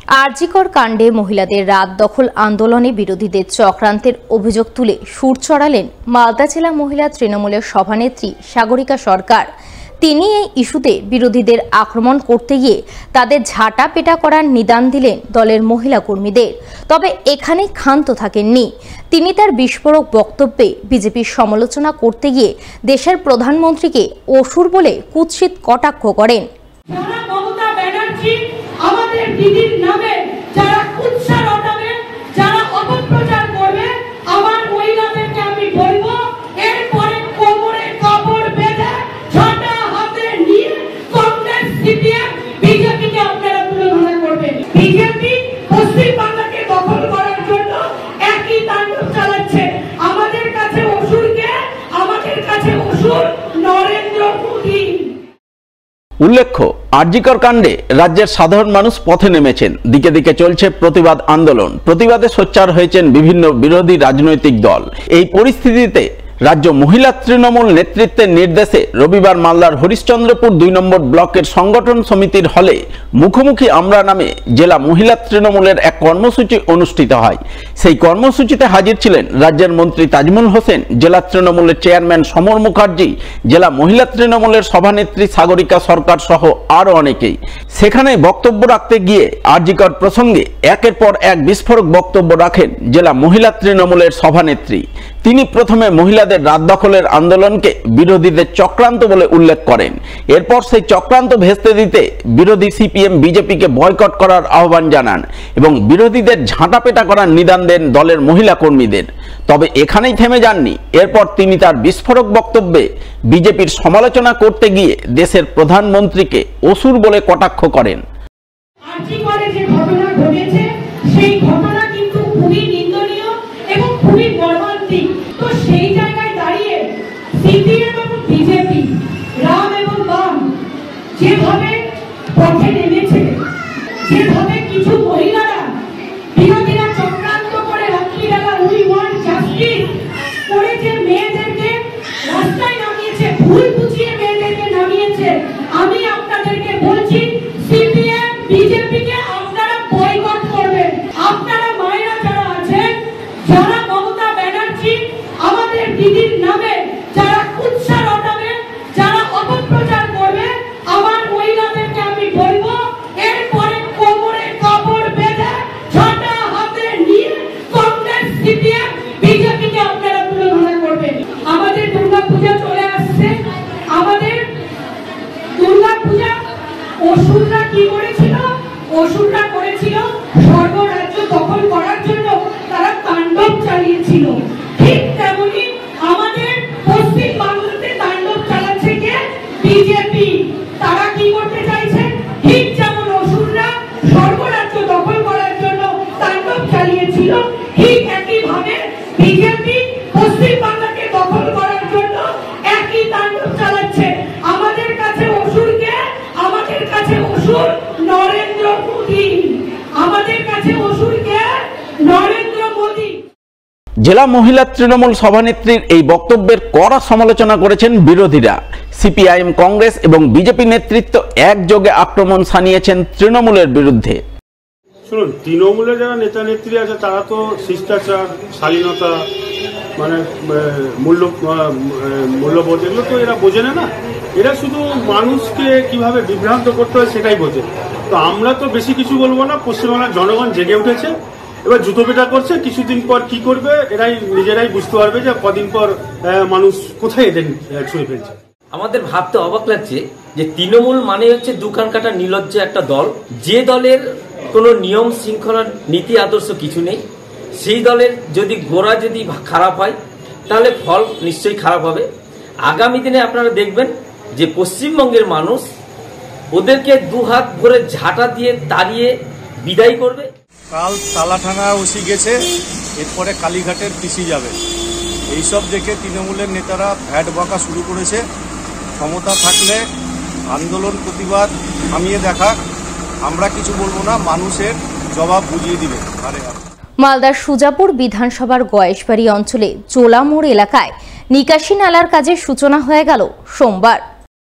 আরজিকর কাণ্ডে মহিলাদের রাত দখল আন্দোলনে বিরোধীদের চক্রান্তের অভিযোগ তুলে সুর চড়ালেন মালদা জেলা মহিলা তৃণমূলের সভানেত্রী সাগরিকা সরকার। তিনি এই ইস্যুতে বিরোধীদের আক্রমণ করতে গিয়ে তাদের ঝাঁটা পেটা করার নিদান দিলেন দলের মহিলা কর্মীদের। তবে এখানেই ক্ষান্ত থাকেননি। তিনি তার বিস্ফোরক বক্তব্যে বিজেপির সমালোচনা করতে গিয়ে দেশের প্রধানমন্ত্রীকে অসুর বলে কুৎসিত কটাক্ষ করেন। আমাদের দিদির নামে যারা কুৎসা রটাবে, যারা অপপ্রচার করবে, আমার মহিলাদেরকে আমি বলবো এরপরে কোমরে কাপড় বেঁধে ঝাঁটা হাতে নিয়ে কংগ্রেস সিপিএম বিজেপিকে আপনারা তুলনা করবেন। বিজেপি পশ্চিমবাংলাকে দখল করার জন্য একই তাণ্ডব চালাচ্ছে। আমাদের কাছে অসুরকে, আমাদের কাছে অসুর নরেন্দ্র মোদী। উল্লেখ্য, আরজিকর কাণ্ডে রাজ্যের সাধারণ মানুষ পথে নেমেছেন। দিকে দিকে চলছে প্রতিবাদ আন্দোলন। প্রতিবাদে সোচ্চার হয়েছেন বিভিন্ন বিরোধী রাজনৈতিক দল। এই পরিস্থিতিতে রাজ্য মহিলা তৃণমূল নেতৃত্বের নির্দেশে রবিবার মালদার হরিশ্চন্দ্রপুর ২ নম্বর ব্লকের সংগঠন সমিতির হলে মুখোমুখি আমরা নামে জেলা মহিলা তৃণমূলের এক কর্মসূচি অনুষ্ঠিত হয়। সেই কর্মসূচিতে হাজির ছিলেন রাজ্যের মন্ত্রী তাজমুল হোসেন, জেলা তৃণমূলের চেয়ারম্যান সমর মুখার্জি, জেলা মহিলা তৃণমূলের সভানেত্রী সাগরিকা সরকার সহ আরও অনেকেই। সেখানে বক্তব্য রাখতে গিয়ে আরজিকর প্রসঙ্গে একের পর এক বিস্ফোরক বক্তব্য রাখেন জেলা মহিলা তৃণমূলের সভানেত্রী। তিনি প্রথমে মহিলাদের রাত দখলের আন্দোলনকে বিরোধীদের চক্রান্ত বলে উল্লেখ করেন। এরপর সেই চক্রান্ত ভেস্তে দিতে বিরোধী সিপিএম বিজেপিকে বয়কট করার আহ্বান জানান এবং বিরোধীদের ঝাঁটাপেটা করার নিদান দেন দলের মহিলা কর্মীদের। তবে এখানেই থেমে যাননি। এরপর তিনি তার বিস্ফোরক বক্তব্যে বিজেপির সমালোচনা করতে গিয়ে দেশের প্রধানমন্ত্রীকে অসুর বলে কটাক্ষ করেন। আরজিকরে যে ঘটনা ঘটেছে সেই ঘটনা কিন্তু খুবই নিন্দনীয় এবং খুবই মর্মান্তিক। তো সেই জায়গায় দাঁড়িয়ে সিপিএম এবং বিজেপি, রাম এবং বাম যেভাবে পথে নেমেছে, যেভাবে কিছু মহিলারা বিরোধীরা চক্রান্ত করে রাত্রিবেলা উই ওয়ান্ট জাস্টিস করে যে মেয়েদেরকে রাস্তায় নামিয়েছে, ভুল বুঝিয়ে মেয়েদেরকে নামিয়েছে, আমি আপনাদেরকে বলছি সিপিএম বিজেপিকে আপনারা বয়কট করবেন। আপনারা মায়েরা যারা আছেন, যারা মমতা ব্যানার্জি আমাদের দিদির নামে যারা কুৎসা রটাবে, যারা অপপ্রচার করবে, আমার মহিলাদেরকে আমি বলবো এরপরে কোমরে কাপড় বেঁধে ঝাঁটা হাতে নিয়ে কংগ্রেস সিপিএম বিজেপিকে আপনারা তুলনা করবেন। আমাদের দুর্গাপূজা চলে আসছে। আমাদের দুর্গাপূজা অসুররা কি করেছিল? অসুররা করেছিল স্বর্গরাজ্য দখল করার জন্য তারা তাণ্ডব চালিয়েছিল। ঠিক তেমনি আমাদের পশ্চিম বাংলাতে তাণ্ডব চালাচ্ছে কে? বিজেপি। তারা কি করতে চাইছে? ঠিক যেমন অসুররা স্বর্গরাজ্য দখল করার জন্য তাণ্ডব চালিয়েছিল, ঠিক একইভাবে বিজেপি পশ্চিম বাংলাকে দখল করার জন্য একই তাণ্ডব চালাচ্ছে। আমাদের কাছে অসুরকে, আমাদের কাছে অসুর নরেন্দ্র মোদী। আমাদের কাছে অসুরকে নরেন্দ্র মোদী। জেলা মহিলা তৃণমূল সভানেত্রীর এই বক্তব্যের কড়া সমালোচনা করেছেন বিরোধীরা। সিপিআইএম, কংগ্রেস এবং বিজেপি নেতৃত্ব একযোগে আক্রমণ শানিয়েছেন তৃণমূলের বিরুদ্ধে। শুনুন, তৃণমূলের যারা নেতা নেত্রী আছে তারা তো শিষ্টাচার, শালীনতা, মানে মূল্যবোধ এগুলো তো এরা বোঝে না। এরা শুধু মানুষকে কিভাবে বিভ্রান্ত করতে হয় সেটাই বোঝে। তো আমরা তো বেশি কিছু বলবো না। পশ্চিমবাংলার জনগণ জেগে উঠেছে, এবার জুতো পেটা করছে। কিছুদিন পর কি করবে এরাই নিজেরাই বুঝতে পারবে যে কদিন পর মানুষ কোথায় এদের ছুঁয়ে ফেলছে। আমাদের ভাবতে অবাক লাগছে যে তৃণমূল মানে হচ্ছে দোকান কাটা নির্লজ্জ একটা দল, যে দলের কোনো নিয়ম শৃঙ্খলার নীতি আদর্শ কিছু নেই। সেই দলের যদি গোড়া যদি খারাপ হয় তাহলে ফল নিশ্চয়ই খারাপ হবে। আগামী দিনে আপনারা দেখবেন যে পশ্চিমবঙ্গের মানুষ ওদেরকে দুহাত ভরে ঝাঁটা দিয়ে তাড়িয়ে বিদায় করবে। কাল তালাঠানা ওসি গেছে, এরপরে কালীঘাটের পিসি যাবে। এইসব দেখে তৃণমূলের নেতারা ভ্যাট বকা শুরু করেছে। ক্ষমতা থাকলে আন্দোলন প্রতিবাদ থামিয়ে দেখা, আমরা কিছু বলবো না, মানুষের জবাব বুঝিয়ে দিবে। মালদার সুজাপুর বিধানসভার গয়েশবাড়ি অঞ্চলে চোলামোড় এলাকায় নিকাশি নালার কাজের সূচনা হয়ে গেল সোমবার।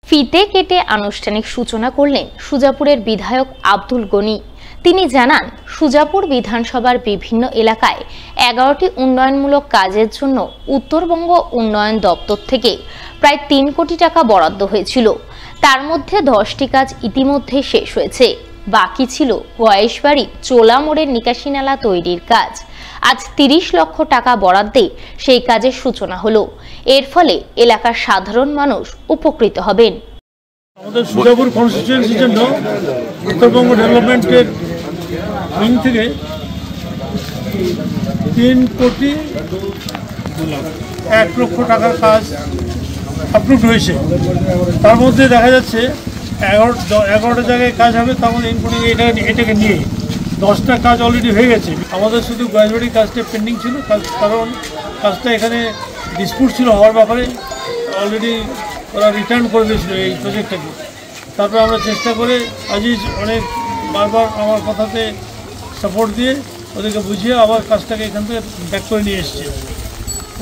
ফিতে কেটে আনুষ্ঠানিক সূচনা করলেন সুজাপুরের বিধায়ক আব্দুল গনি। তিনি জানান, সুজাপুর বিধানসভার বিভিন্ন এলাকায় 11টি উন্নয়নমূলক কাজের জন্য উত্তরবঙ্গ উন্নয়ন দপ্তর থেকে প্রায় 3 কোটি টাকা বরাদ্দ হয়েছিল। তার মধ্যে 10টি কাজ ইতিমধ্যে শেষ হয়েছে। বাকি ছিল বয়সবাড়ি চোলা মোড়ের নিকাশি নালা তৈরির কাজ। আজ 30 লক্ষ টাকা বরাদ্দে সেই কাজের সূচনা হলো। এর ফলে এলাকার সাধারণ মানুষ উপকৃত হবেন। আমাদের সুজাপুর কনস্টিটিউয়েন্সির জন্য উত্তরবঙ্গ ডেভেলপমেন্টের উইং থেকে 3 কোটি 1 লক্ষ টাকার কাজ অ্যাপ্রুভ হয়েছে। তার মধ্যে দেখা যাচ্ছে 11টা জায়গায় কাজ হবে, তার মধ্যে ইনক্লুডিং এটাকে নিয়ে 10টা কাজ অলরেডি হয়ে গেছে। আমাদের শুধু গয়েশবাড়ির কাজটা পেন্ডিং ছিল, কারণ কাজটা এখানে ডিসপুট ছিল হওয়ার ব্যাপারে। অলরেডি ওরা রিটার্ন করে দিয়েছিল এই প্রজেক্টটাকে। তারপরে আমরা চেষ্টা করে আজিজ অনেক বারবার আমার কথাতে সাপোর্ট দিয়ে ওদেরকে বুঝিয়ে আবার কাজটাকে এখান থেকে ব্যাক করে নিয়ে এসছে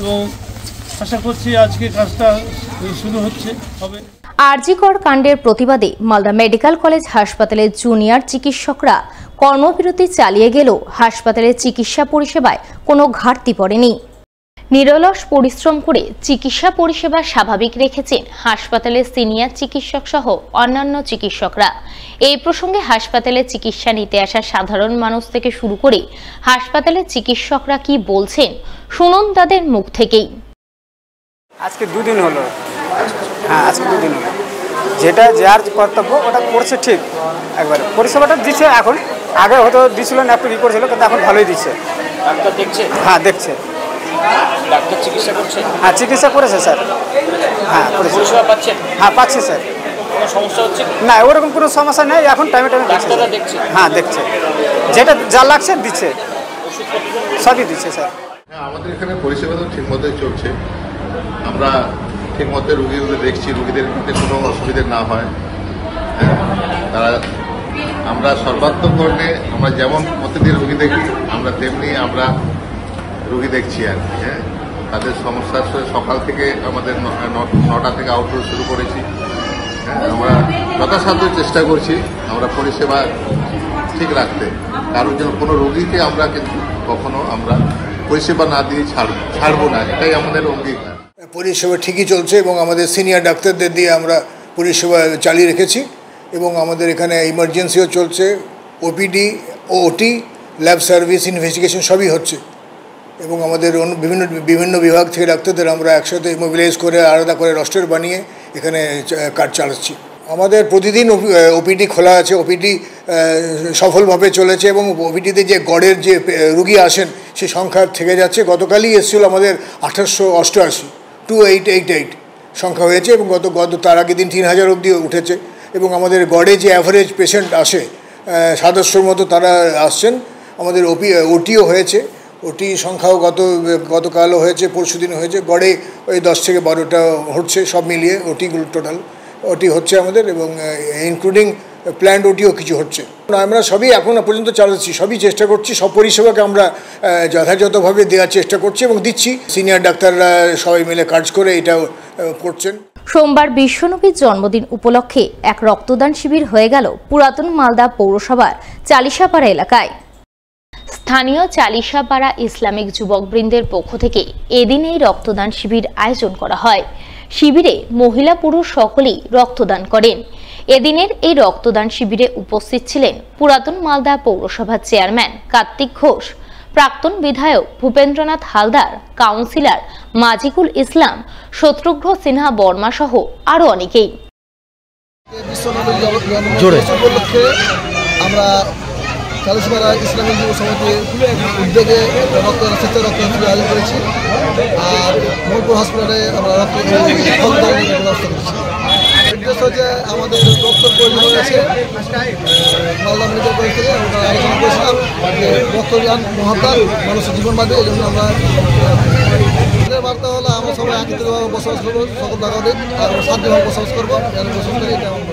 এবং আশা করছি আজকে কাজটা শুরু হবে। আরজিকর কাণ্ডের প্রতিবাদে মালদা মেডিকেল কলেজ হাসপাতালের জুনিয়র চিকিৎসকরা কর্মবিরতি চালিয়ে গেলেও হাসপাতালের চিকিৎসা পরিষেবায় কোনো ঘাটতি পড়েনি। নিরলস পরিশ্রম করে চিকিৎসা পরিষেবা স্বাভাবিক রেখেছেন হাসপাতালের সিনিয়র চিকিৎসক সহ অন্যান্য চিকিৎসকরা। এই প্রসঙ্গে হাসপাতালে চিকিৎসা নিতে আসা সাধারণ মানুষ থেকে শুরু করে হাসপাতালের চিকিৎসকরা কি বলছেন শুনুন তাদের মুখ থেকেই। আজকে 2 দিন হলো। হ্যাঁ, আজকে 2 দিন হলো। যেটা যার কর্তব্য ওটা করছে ঠিক, একবারে পরিষেবাটা দিচ্ছে। এখন আগে হয়তো দিছিল না, একটু করেছিল, কিন্তু এখন ভালোই দিচ্ছে। ডাক্তার দেখছে? হ্যাঁ, দেখছে। ডাক্তার চিকিৎসা করছে? হ্যাঁ, চিকিৎসা করেছে স্যার। হ্যাঁ, পরিষেবা পাচ্ছেন? হ্যাঁ, পাচ্ছি স্যার। কোনো সমস্যা হচ্ছে না, ওরকম কোনো সমস্যা নেই। এখন টাইমে ডাক্তাররা দেখছে? হ্যাঁ, দেখছে। যেটা যা লাগছে দিচ্ছে, সবই দিচ্ছে স্যার। হ্যাঁ, আমাদের এখানে পরিষেবা তো ঠিক মতোই চলছে। আমরা ঠিক মতো রুগীদের দেখছি, রুগীদের কোনো অসুবিধা না হয়। আমরা সর্বাত্মকভাবে আমরা যেমন প্রতিদিন রুগী দেখি, আমরা তেমনি আমরা রুগী দেখছি আর কি। হ্যাঁ, তাদের সমস্যার সকাল থেকে আমাদের 9টা থেকে আউটডোর শুরু করেছি। হ্যাঁ, আমরা যথাসাধ্য চেষ্টা করছি আমরা পরিষেবা ঠিক রাখতে। কারোর জন্য কোনো রোগীকে আমরা কিন্তু কখনো আমরা পরিষেবা না দিয়ে ছাড়বো না, এটাই আমাদের অঙ্গীকার। পরিষেবা ঠিকই চলছে এবং আমাদের সিনিয়র ডাক্তারদের দিয়ে আমরা পরিষেবা চালিয়ে রেখেছি এবং আমাদের এখানে ইমার্জেন্সিও চলছে, ওপিডি, ওটি, ল্যাব সার্ভিস, ইনভেস্টিগেশন সবই হচ্ছে এবং আমাদের বিভিন্ন বিভাগ থেকে ডাক্তারদের আমরা একসাথে মোবিলাইজ করে আলাদা করে রস্টার বানিয়ে এখানে কাজ চালাচ্ছি। আমাদের প্রতিদিন ওপিডি খোলা আছে, ওপিডি সফলভাবে চলেছে এবং ওপিডিতে যে গড়ের যে রুগী আসেন সে সংখ্যা থেকে যাচ্ছে। গতকালই এসেছিল আমাদের 888, 2888 সংখ্যা হয়েছে এবং গত তার আগের দিন 3000 অবধি উঠেছে এবং আমাদের গড়ে যে অ্যাভারেজ পেশেন্ট আসে 700-র মতো তারা আসছেন। আমাদের ওটিও হয়েছে, ওটি সংখ্যাও গতকালও হয়েছে, পরশুদিন হয়েছে। গড়ে ওই 10 থেকে 12টা হচ্ছে, সব মিলিয়ে ওটিগুলো টোটাল ওটি হচ্ছে আমাদের এবং ইনক্লুডিং প্ল্যান্ড ওটিও কিছু হচ্ছে। আমরা সবই এখন পর্যন্ত চালাচ্ছি, সবই চেষ্টা করছি, সব পরিষেবাকে আমরা যথাযথভাবে দেওয়ার চেষ্টা করছি এবং দিচ্ছি। সিনিয়র ডাক্তাররা সবাই মিলে কাজ করে এটাও করছেন। সোমবার বিশ্বনবীর জন্মদিন উপলক্ষে এক রক্তদান শিবির হয়ে গেল পুরাতন মালদা পৌরসভার চালিশাপাড়া এলাকায়। স্থানীয় চালিশাপাড়া ইসলামিক যুবকবৃন্দের পক্ষ থেকে এদিন এই রক্তদান শিবির আয়োজন করা হয়। শিবিরে মহিলা পুরুষ সকলেই রক্তদান করেন। এদিনের এই রক্তদান শিবিরে উপস্থিত ছিলেন পুরাতন মালদা পৌরসভার চেয়ারম্যান কার্তিক ঘোষ, প্রাক্তন বিধায়ক ভূপেন্দ্রনাথ হালদার, কাউন্সিলর মাজিকুল ইসলাম, শত্রুঘ্ন সিনহা বর্মা সহ আরো অনেকেই। আমরা চালিশাপাড়া ইসলামিক যুব সমিতির উদ্যোগে রক্তদান শিবির আয়োজন করেছি আর মোহনপুর হসপিটালে আমরা রক্তদান ব্যবস্থা করেছি। উদ্দেশ্য যে আমাদের রক্ত প্রয়োজন হয়েছে মালদা মেডিকেল কলেজ থেকে আমরা আলোচনা করেছিলাম যে রক্তদান মহাদান মানুষের জীবন বাঁধে। এই জন্য আমরা বার্তা হলো আমরা সবাই একত্রিতভাবে বসবাস করবো, সকল নাগরিক আর শান্তিভাবে বসবাস করবো, বসবাস করি এটা আমার